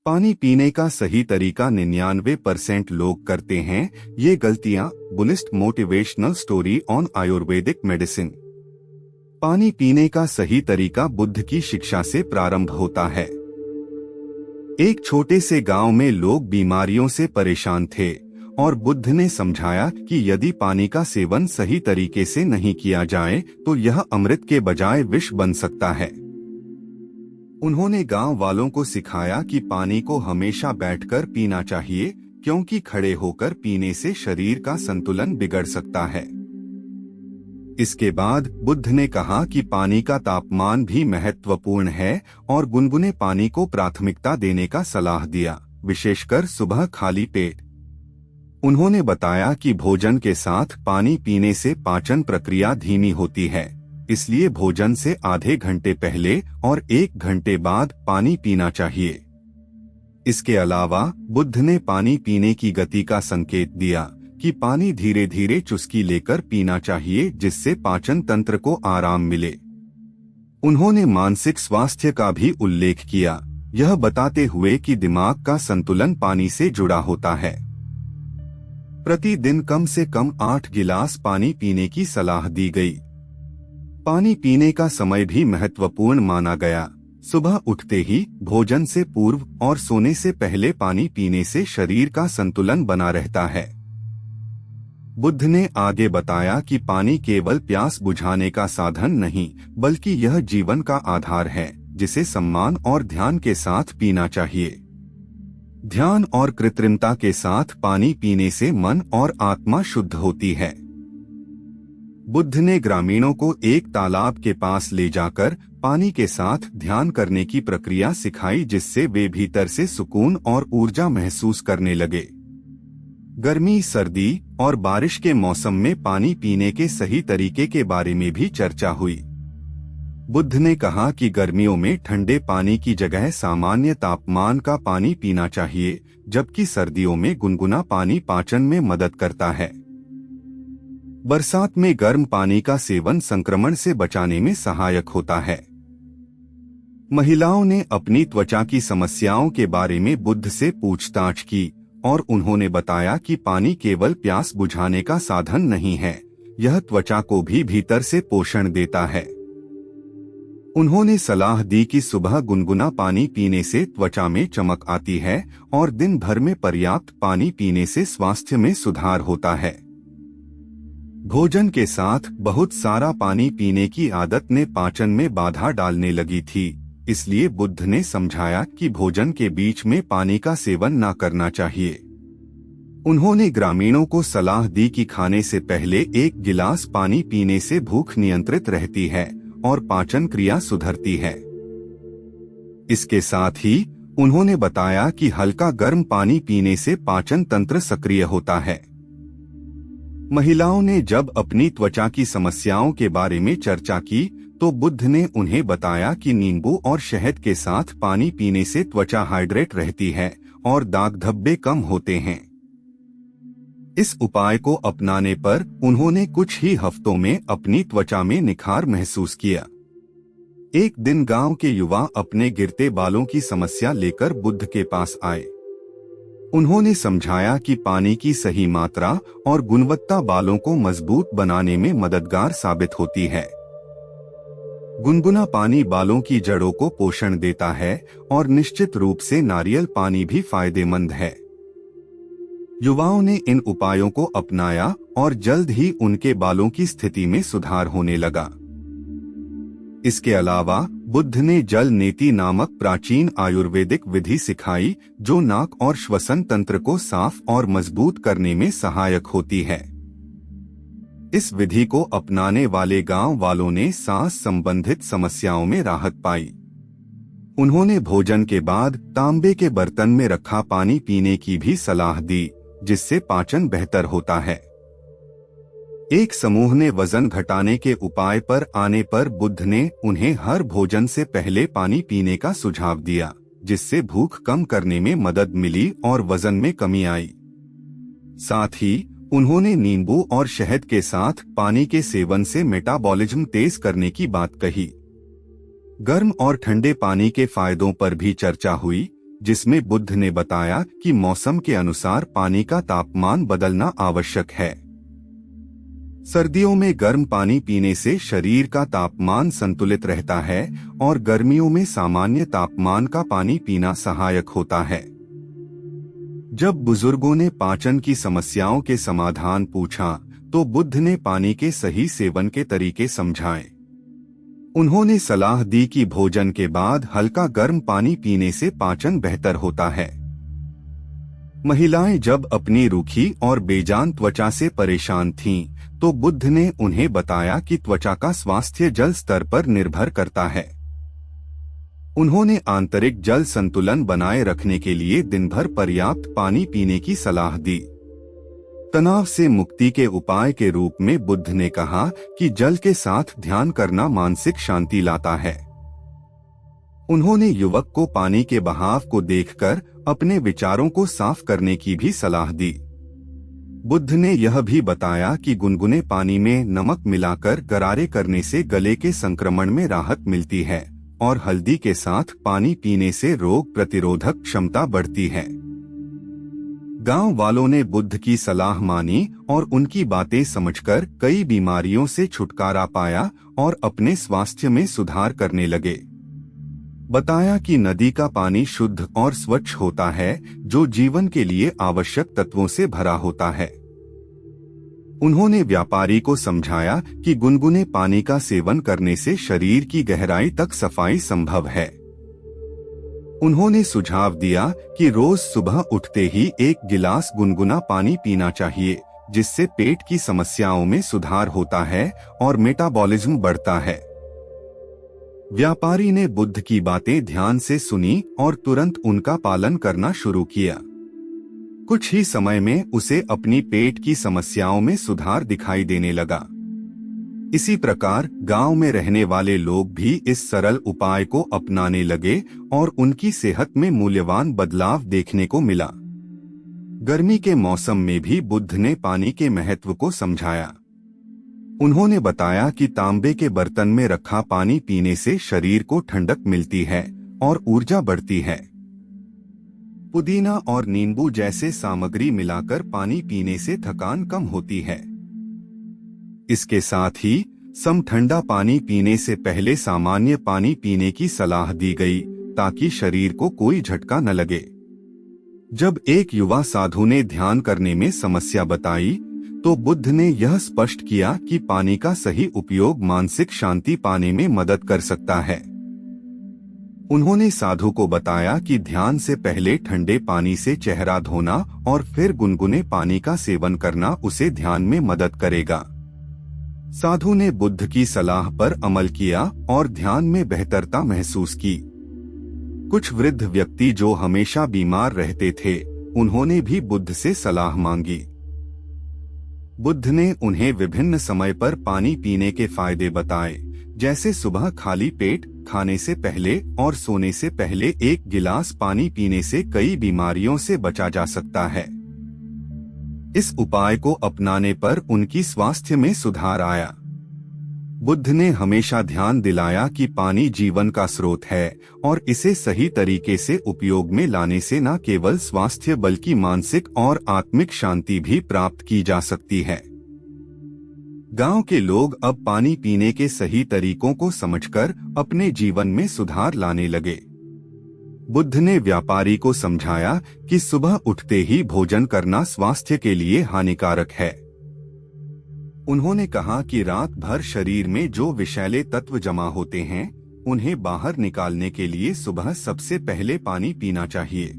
पानी पीने का सही तरीका 99% लोग करते हैं। ये गलतियां Buddhist motivational story on Ayurvedic medicine. पानी पीने का सही तरीका बुद्ध की शिक्षा से प्रारंभ होता है। एक छोटे से गांव में लोग बीमारियों से परेशान थे और बुद्ध ने समझाया कि यदि पानी का सेवन सही तरीके से नहीं किया जाए तो यह अमृत के बजाय विष बन सकता है। उन्होंने गांव वालों को सिखाया कि पानी को हमेशा बैठकर पीना चाहिए, क्योंकि खड़े होकर पीने से शरीर का संतुलन बिगड़ सकता है। इसके बाद बुद्ध ने कहा कि पानी का तापमान भी महत्वपूर्ण है और गुनगुने पानी को प्राथमिकता देने का सलाह दिया, विशेषकर सुबह खाली पेट। उन्होंने बताया कि भोजन के साथ पानी पीने से पाचन प्रक्रिया धीमी होती है, इसलिए भोजन से आधे घंटे पहले और 1 घंटे बाद पानी पीना चाहिए। इसके अलावा बुद्ध ने पानी पीने की गति का संकेत दिया कि पानी धीरे धीरे चुस्की लेकर पीना चाहिए, जिससे पाचन तंत्र को आराम मिले। उन्होंने मानसिक स्वास्थ्य का भी उल्लेख किया, यह बताते हुए कि दिमाग का संतुलन पानी से जुड़ा होता है। प्रतिदिन कम से कम 8 गिलास पानी पीने की सलाह दी गई। पानी पीने का समय भी महत्वपूर्ण माना गया। सुबह उठते ही, भोजन से पूर्व और सोने से पहले पानी पीने से शरीर का संतुलन बना रहता है। बुद्ध ने आगे बताया कि पानी केवल प्यास बुझाने का साधन नहीं, बल्कि यह जीवन का आधार है, जिसे सम्मान और ध्यान के साथ पीना चाहिए। ध्यान और कृत्रिमता के साथ पानी पीने से मन और आत्मा शुद्ध होती है। बुद्ध ने ग्रामीणों को एक तालाब के पास ले जाकर पानी के साथ ध्यान करने की प्रक्रिया सिखाई, जिससे वे भीतर से सुकून और ऊर्जा महसूस करने लगे। गर्मी, सर्दी और बारिश के मौसम में पानी पीने के सही तरीके के बारे में भी चर्चा हुई। बुद्ध ने कहा कि गर्मियों में ठंडे पानी की जगह सामान्य तापमान का पानी पीना चाहिए, जबकि सर्दियों में गुनगुना पानी पाचन में मदद करता है। बरसात में गर्म पानी का सेवन संक्रमण से बचाने में सहायक होता है। महिलाओं ने अपनी त्वचा की समस्याओं के बारे में बुद्ध से पूछताछ की और उन्होंने बताया कि पानी केवल प्यास बुझाने का साधन नहीं है, यह त्वचा को भी भीतर से पोषण देता है। उन्होंने सलाह दी कि सुबह गुनगुना पानी पीने से त्वचा में चमक आती है और दिन भर में पर्याप्त पानी पीने से स्वास्थ्य में सुधार होता है। भोजन के साथ बहुत सारा पानी पीने की आदत ने पाचन में बाधा डालने लगी थी, इसलिए बुद्ध ने समझाया कि भोजन के बीच में पानी का सेवन न करना चाहिए। उन्होंने ग्रामीणों को सलाह दी कि खाने से पहले 1 गिलास पानी पीने से भूख नियंत्रित रहती है और पाचन क्रिया सुधरती है। इसके साथ ही उन्होंने बताया कि हल्का गर्म पानी पीने से पाचन तंत्र सक्रिय होता है। महिलाओं ने जब अपनी त्वचा की समस्याओं के बारे में चर्चा की तो बुद्ध ने उन्हें बताया कि नींबू और शहद के साथ पानी पीने से त्वचा हाइड्रेट रहती है और दाग धब्बे कम होते हैं। इस उपाय को अपनाने पर उन्होंने कुछ ही हफ्तों में अपनी त्वचा में निखार महसूस किया। एक दिन गांव के युवा अपने गिरते बालों की समस्या लेकर बुद्ध के पास आए। उन्होंने समझाया कि पानी की सही मात्रा और गुणवत्ता बालों को मजबूत बनाने में मददगार साबित होती है। गुनगुना पानी बालों की जड़ों को पोषण देता है और निश्चित रूप से नारियल पानी भी फायदेमंद है। युवाओं ने इन उपायों को अपनाया और जल्द ही उनके बालों की स्थिति में सुधार होने लगा। इसके अलावा बुद्ध ने जल नेति नामक प्राचीन आयुर्वेदिक विधि सिखाई, जो नाक और श्वसन तंत्र को साफ और मजबूत करने में सहायक होती है। इस विधि को अपनाने वाले गांव वालों ने सांस संबंधित समस्याओं में राहत पाई। उन्होंने भोजन के बाद तांबे के बर्तन में रखा पानी पीने की भी सलाह दी, जिससे पाचन बेहतर होता है। एक समूह ने वजन घटाने के उपाय पर आने पर बुद्ध ने उन्हें हर भोजन से पहले पानी पीने का सुझाव दिया, जिससे भूख कम करने में मदद मिली और वजन में कमी आई। साथ ही उन्होंने नींबू और शहद के साथ पानी के सेवन से मेटाबॉलिज्म तेज करने की बात कही। गर्म और ठंडे पानी के फायदों पर भी चर्चा हुई, जिसमें बुद्ध ने बताया कि मौसम के अनुसार पानी का तापमान बदलना आवश्यक है। सर्दियों में गर्म पानी पीने से शरीर का तापमान संतुलित रहता है और गर्मियों में सामान्य तापमान का पानी पीना सहायक होता है। जब बुजुर्गों ने पाचन की समस्याओं के समाधान पूछा तो बुद्ध ने पानी के सही सेवन के तरीके समझाए। उन्होंने सलाह दी कि भोजन के बाद हल्का गर्म पानी पीने से पाचन बेहतर होता है। महिलाएं जब अपनी रूखी और बेजान त्वचा से परेशान थीं, तो बुद्ध ने उन्हें बताया कि त्वचा का स्वास्थ्य जल स्तर पर निर्भर करता है। उन्होंने आंतरिक जल संतुलन बनाए रखने के लिए दिन भर पर्याप्त पानी पीने की सलाह दी। तनाव से मुक्ति के उपाय के रूप में बुद्ध ने कहा कि जल के साथ ध्यान करना मानसिक शांति लाता है। उन्होंने युवक को पानी के बहाव को देखकर अपने विचारों को साफ करने की भी सलाह दी। बुद्ध ने यह भी बताया कि गुनगुने पानी में नमक मिलाकर गरारे करने से गले के संक्रमण में राहत मिलती है और हल्दी के साथ पानी पीने से रोग प्रतिरोधक क्षमता बढ़ती है। गांव वालों ने बुद्ध की सलाह मानी और उनकी बातें समझकर कई बीमारियों से छुटकारा पाया और अपने स्वास्थ्य में सुधार करने लगे। बताया कि नदी का पानी शुद्ध और स्वच्छ होता है, जो जीवन के लिए आवश्यक तत्वों से भरा होता है। उन्होंने व्यापारी को समझाया कि गुनगुने पानी का सेवन करने से शरीर की गहराई तक सफाई संभव है। उन्होंने सुझाव दिया कि रोज सुबह उठते ही एक गिलास गुनगुना पानी पीना चाहिए, जिससे पेट की समस्याओं में सुधार होता है और मेटाबॉलिज्म बढ़ता है। व्यापारी ने बुद्ध की बातें ध्यान से सुनी और तुरंत उनका पालन करना शुरू किया। कुछ ही समय में उसे अपनी पेट की समस्याओं में सुधार दिखाई देने लगा। इसी प्रकार गांव में रहने वाले लोग भी इस सरल उपाय को अपनाने लगे और उनकी सेहत में मूल्यवान बदलाव देखने को मिला। गर्मी के मौसम में भी बुद्ध ने पानी के महत्व को समझाया। उन्होंने बताया कि तांबे के बर्तन में रखा पानी पीने से शरीर को ठंडक मिलती है और ऊर्जा बढ़ती है। पुदीना और नींबू जैसे सामग्री मिलाकर पानी पीने से थकान कम होती है। इसके साथ ही सम ठंडा पानी पीने से पहले सामान्य पानी पीने की सलाह दी गई, ताकि शरीर को कोई झटका न लगे। जब एक युवा साधु ने ध्यान करने में समस्या बताई, तो बुद्ध ने यह स्पष्ट किया कि पानी का सही उपयोग मानसिक शांति पाने में मदद कर सकता है। उन्होंने साधु को बताया कि ध्यान से पहले ठंडे पानी से चेहरा धोना और फिर गुनगुने पानी का सेवन करना उसे ध्यान में मदद करेगा। साधु ने बुद्ध की सलाह पर अमल किया और ध्यान में बेहतरता महसूस की। कुछ वृद्ध व्यक्ति जो हमेशा बीमार रहते थे, उन्होंने भी बुद्ध से सलाह मांगी। बुद्ध ने उन्हें विभिन्न समय पर पानी पीने के फायदे बताए, जैसे सुबह खाली पेट, खाने से पहले और सोने से पहले एक गिलास पानी पीने से कई बीमारियों से बचा जा सकता है। इस उपाय को अपनाने पर उनकी स्वास्थ्य में सुधार आया। बुद्ध ने हमेशा ध्यान दिलाया कि पानी जीवन का स्रोत है और इसे सही तरीके से उपयोग में लाने से न केवल स्वास्थ्य बल्कि मानसिक और आत्मिक शांति भी प्राप्त की जा सकती है। गांव के लोग अब पानी पीने के सही तरीकों को समझकर अपने जीवन में सुधार लाने लगे। बुद्ध ने व्यापारी को समझाया कि सुबह उठते ही भोजन करना स्वास्थ्य के लिए हानिकारक है। उन्होंने कहा कि रात भर शरीर में जो विषैले तत्व जमा होते हैं, उन्हें बाहर निकालने के लिए सुबह सबसे पहले पानी पीना चाहिए।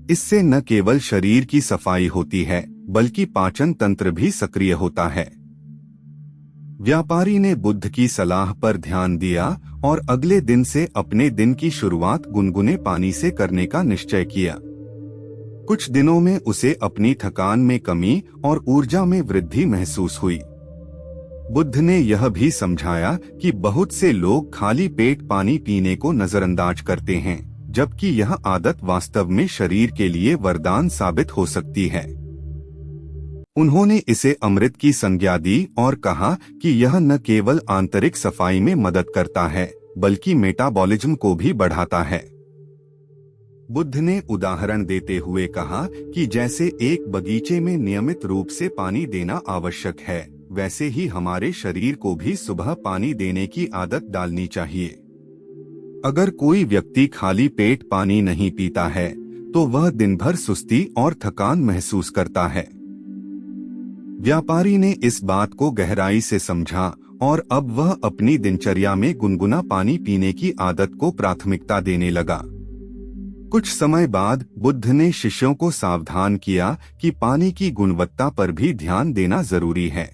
इससे न केवल शरीर की सफाई होती है, बल्कि पाचन तंत्र भी सक्रिय होता है। व्यापारी ने बुद्ध की सलाह पर ध्यान दिया और अगले दिन से अपने दिन की शुरुआत गुनगुने पानी से करने का निश्चय किया। कुछ दिनों में उसे अपनी थकान में कमी और ऊर्जा में वृद्धि महसूस हुई। बुद्ध ने यह भी समझाया कि बहुत से लोग खाली पेट पानी पीने को नजरअंदाज करते हैं, जबकि यह आदत वास्तव में शरीर के लिए वरदान साबित हो सकती है। उन्होंने इसे अमृत की संज्ञा दी और कहा कि यह न केवल आंतरिक सफाई में मदद करता है, बल्कि मेटाबॉलिज्म को भी बढ़ाता है। बुद्ध ने उदाहरण देते हुए कहा कि जैसे एक बगीचे में नियमित रूप से पानी देना आवश्यक है, वैसे ही हमारे शरीर को भी सुबह पानी देने की आदत डालनी चाहिए। अगर कोई व्यक्ति खाली पेट पानी नहीं पीता है तो वह दिन भर सुस्ती और थकान महसूस करता है। व्यापारी ने इस बात को गहराई से समझा और अब वह अपनी दिनचर्या में गुनगुना पानी पीने की आदत को प्राथमिकता देने लगा। कुछ समय बाद बुद्ध ने शिष्यों को सावधान किया कि पानी की गुणवत्ता पर भी ध्यान देना जरूरी है।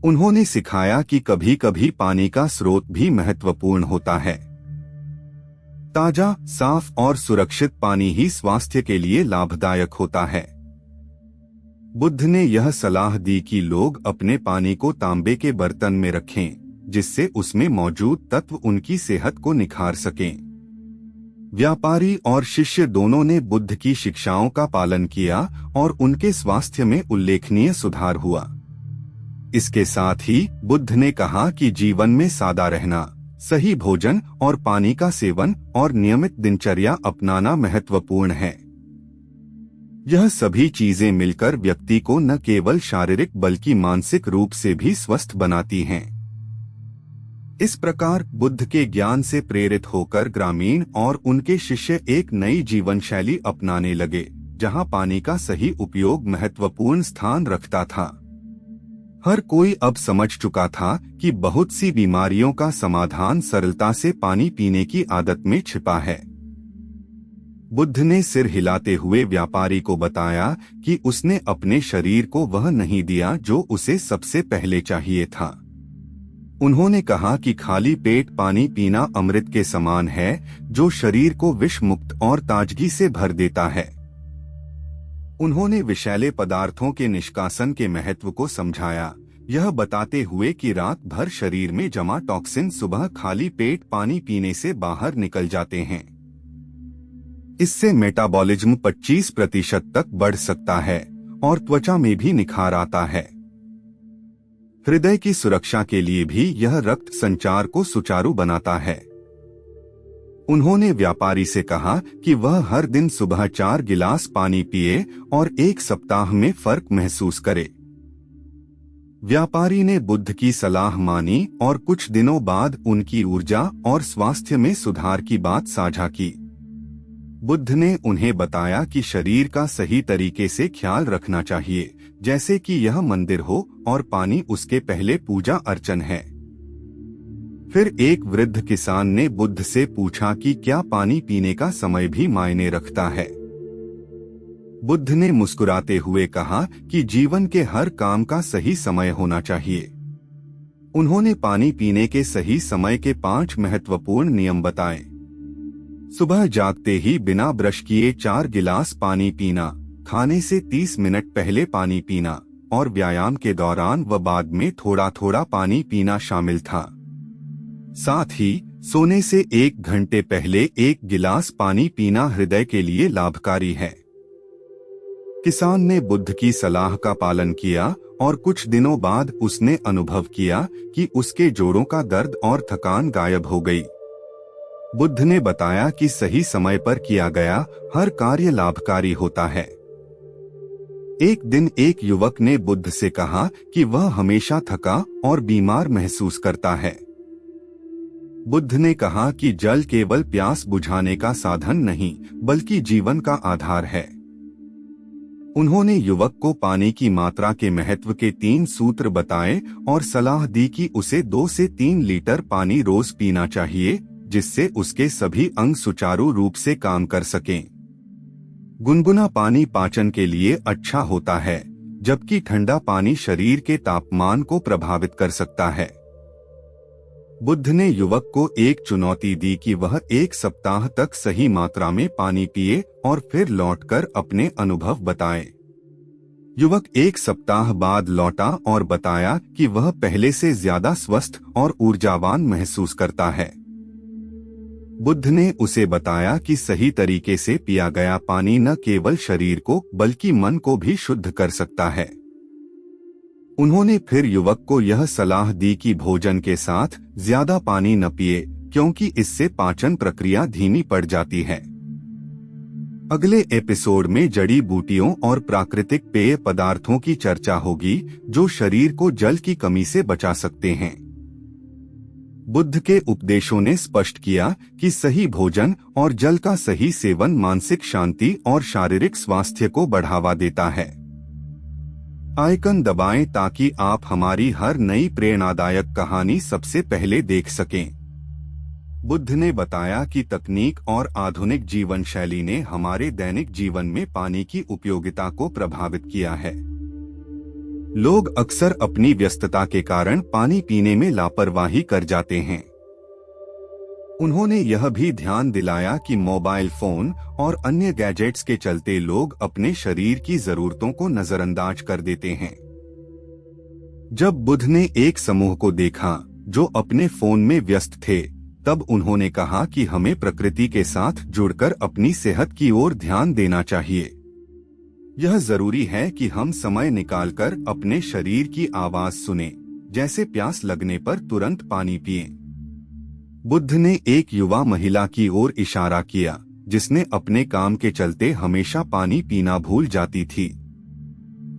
उन्होंने सिखाया कि कभी कभी पानी का स्रोत भी महत्वपूर्ण होता है। ताजा, साफ और सुरक्षित पानी ही स्वास्थ्य के लिए लाभदायक होता है। बुद्ध ने यह सलाह दी कि लोग अपने पानी को तांबे के बर्तन में रखें, जिससे उसमें मौजूद तत्व उनकी सेहत को निखार सकें। व्यापारी और शिष्य दोनों ने बुद्ध की शिक्षाओं का पालन किया और उनके स्वास्थ्य में उल्लेखनीय सुधार हुआ। इसके साथ ही बुद्ध ने कहा कि जीवन में सादा रहना, सही भोजन और पानी का सेवन और नियमित दिनचर्या अपनाना महत्वपूर्ण है। यह सभी चीजें मिलकर व्यक्ति को न केवल शारीरिक बल्कि मानसिक रूप से भी स्वस्थ बनाती हैं। इस प्रकार बुद्ध के ज्ञान से प्रेरित होकर ग्रामीण और उनके शिष्य एक नई जीवन शैली अपनाने लगे, जहां पानी का सही उपयोग महत्वपूर्ण स्थान रखता था। हर कोई अब समझ चुका था कि बहुत सी बीमारियों का समाधान सरलता से पानी पीने की आदत में छिपा है। बुद्ध ने सिर हिलाते हुए व्यापारी को बताया कि उसने अपने शरीर को वह नहीं दिया जो उसे सबसे पहले चाहिए था। उन्होंने कहा कि खाली पेट पानी पीना अमृत के समान है, जो शरीर को विष मुक्त और ताजगी से भर देता है। उन्होंने विषैले पदार्थों के निष्कासन के महत्व को समझाया, यह बताते हुए कि रात भर शरीर में जमा टॉक्सिन सुबह खाली पेट पानी पीने से बाहर निकल जाते हैं। इससे मेटाबॉलिज्म 25% तक बढ़ सकता है और त्वचा में भी निखार आता है। हृदय की सुरक्षा के लिए भी यह रक्त संचार को सुचारू बनाता है। उन्होंने व्यापारी से कहा कि वह हर दिन सुबह 4 गिलास पानी पिए और 1 सप्ताह में फर्क महसूस करे। व्यापारी ने बुद्ध की सलाह मानी और कुछ दिनों बाद उनकी ऊर्जा और स्वास्थ्य में सुधार की बात साझा की। बुद्ध ने उन्हें बताया कि शरीर का सही तरीके से ख्याल रखना चाहिए, जैसे कि यह मंदिर हो और पानी उसके पहले पूजा अर्चन है। फिर एक वृद्ध किसान ने बुद्ध से पूछा कि क्या पानी पीने का समय भी मायने रखता है। बुद्ध ने मुस्कुराते हुए कहा कि जीवन के हर काम का सही समय होना चाहिए। उन्होंने पानी पीने के सही समय के 5 महत्वपूर्ण नियम बताए। सुबह जागते ही बिना ब्रश किए 4 गिलास पानी पीना, खाने से 30 मिनट पहले पानी पीना और व्यायाम के दौरान व बाद में थोड़ा थोड़ा पानी पीना शामिल था। साथ ही सोने से 1 घंटे पहले 1 गिलास पानी पीना हृदय के लिए लाभकारी है। किसान ने बुद्ध की सलाह का पालन किया और कुछ दिनों बाद उसने अनुभव किया कि उसके जोड़ों का दर्द और थकान गायब हो गई। बुद्ध ने बताया कि सही समय पर किया गया हर कार्य लाभकारी होता है। एक दिन एक युवक ने बुद्ध से कहा कि वह हमेशा थका और बीमार महसूस करता है। बुद्ध ने कहा कि जल केवल प्यास बुझाने का साधन नहीं, बल्कि जीवन का आधार है। उन्होंने युवक को पानी की मात्रा के महत्व के 3 सूत्र बताए और सलाह दी कि उसे 2 से 3 लीटर पानी रोज पीना चाहिए, जिससे उसके सभी अंग सुचारू रूप से काम कर सकें। गुनगुना पानी पाचन के लिए अच्छा होता है, जबकि ठंडा पानी शरीर के तापमान को प्रभावित कर सकता है। बुद्ध ने युवक को एक चुनौती दी कि वह 1 सप्ताह तक सही मात्रा में पानी पिए और फिर लौटकर अपने अनुभव बताए। युवक 1 सप्ताह बाद लौटा और बताया कि वह पहले से ज्यादा स्वस्थ और ऊर्जावान महसूस करता है। बुद्ध ने उसे बताया कि सही तरीके से पिया गया पानी न केवल शरीर को बल्कि मन को भी शुद्ध कर सकता है। उन्होंने फिर युवक को यह सलाह दी कि भोजन के साथ ज्यादा पानी न पिए, क्योंकि इससे पाचन प्रक्रिया धीमी पड़ जाती है। अगले एपिसोड में जड़ी बूटियों और प्राकृतिक पेय पदार्थों की चर्चा होगी जो शरीर को जल की कमी से बचा सकते हैं। बुद्ध के उपदेशों ने स्पष्ट किया कि सही भोजन और जल का सही सेवन मानसिक शांति और शारीरिक स्वास्थ्य को बढ़ावा देता है। आइकन दबाएं ताकि आप हमारी हर नई प्रेरणादायक कहानी सबसे पहले देख सकें। बुद्ध ने बताया कि तकनीक और आधुनिक जीवन शैली ने हमारे दैनिक जीवन में पानी की उपयोगिता को प्रभावित किया है। लोग अक्सर अपनी व्यस्तता के कारण पानी पीने में लापरवाही कर जाते हैं। उन्होंने यह भी ध्यान दिलाया कि मोबाइल फोन और अन्य गैजेट्स के चलते लोग अपने शरीर की जरूरतों को नजरअंदाज कर देते हैं। जब बुद्ध ने एक समूह को देखा जो अपने फोन में व्यस्त थे, तब उन्होंने कहा कि हमें प्रकृति के साथ जुड़कर अपनी सेहत की ओर ध्यान देना चाहिए। यह जरूरी है कि हम समय निकालकर अपने शरीर की आवाज सुनें, जैसे प्यास लगने पर तुरंत पानी पिएं। बुद्ध ने एक युवा महिला की ओर इशारा किया जिसने अपने काम के चलते हमेशा पानी पीना भूल जाती थी।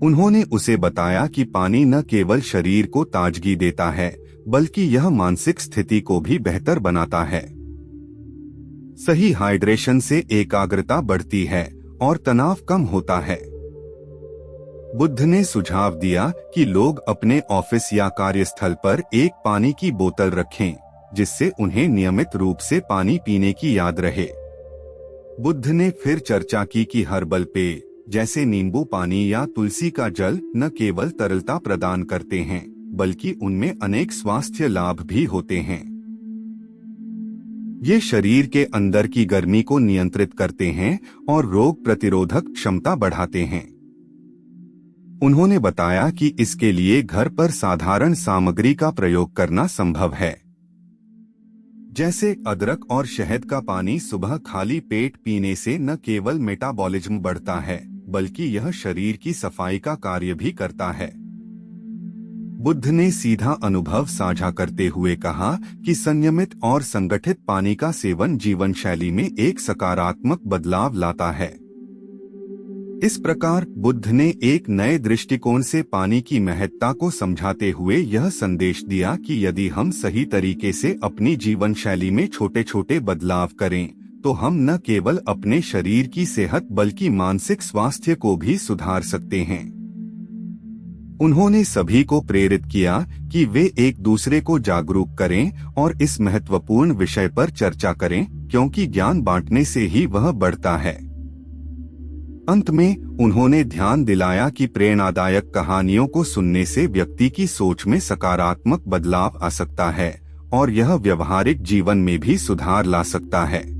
उन्होंने उसे बताया कि पानी न केवल शरीर को ताजगी देता है बल्कि यह मानसिक स्थिति को भी बेहतर बनाता है। सही हाइड्रेशन से एकाग्रता बढ़ती है और तनाव कम होता है। बुद्ध ने सुझाव दिया कि लोग अपने ऑफिस या कार्यस्थल पर एक पानी की बोतल रखें, जिससे उन्हें नियमित रूप से पानी पीने की याद रहे। बुद्ध ने फिर चर्चा की कि हर्बल पेय जैसे नींबू पानी या तुलसी का जल न केवल तरलता प्रदान करते हैं बल्कि उनमें अनेक स्वास्थ्य लाभ भी होते हैं। ये शरीर के अंदर की गर्मी को नियंत्रित करते हैं और रोग प्रतिरोधक क्षमता बढ़ाते हैं। उन्होंने बताया कि इसके लिए घर पर साधारण सामग्री का प्रयोग करना संभव है, जैसे अदरक और शहद का पानी सुबह खाली पेट पीने से न केवल मेटाबॉलिज्म बढ़ता है बल्कि यह शरीर की सफाई का कार्य भी करता है। बुद्ध ने सीधा अनुभव साझा करते हुए कहा कि संयमित और संगठित पानी का सेवन जीवन शैली में एक सकारात्मक बदलाव लाता है। इस प्रकार बुद्ध ने एक नए दृष्टिकोण से पानी की महत्ता को समझाते हुए यह संदेश दिया कि यदि हम सही तरीके से अपनी जीवन शैली में छोटे छोटे बदलाव करें तो हम न केवल अपने शरीर की सेहत बल्कि मानसिक स्वास्थ्य को भी सुधार सकते हैं। उन्होंने सभी को प्रेरित किया कि वे एक दूसरे को जागरूक करें और इस महत्वपूर्ण विषय पर चर्चा करें, क्योंकि ज्ञान बांटने से ही वह बढ़ता है। अंत में उन्होंने ध्यान दिलाया कि प्रेरणादायक कहानियों को सुनने से व्यक्ति की सोच में सकारात्मक बदलाव आ सकता है और यह व्यवहारिक जीवन में भी सुधार ला सकता है।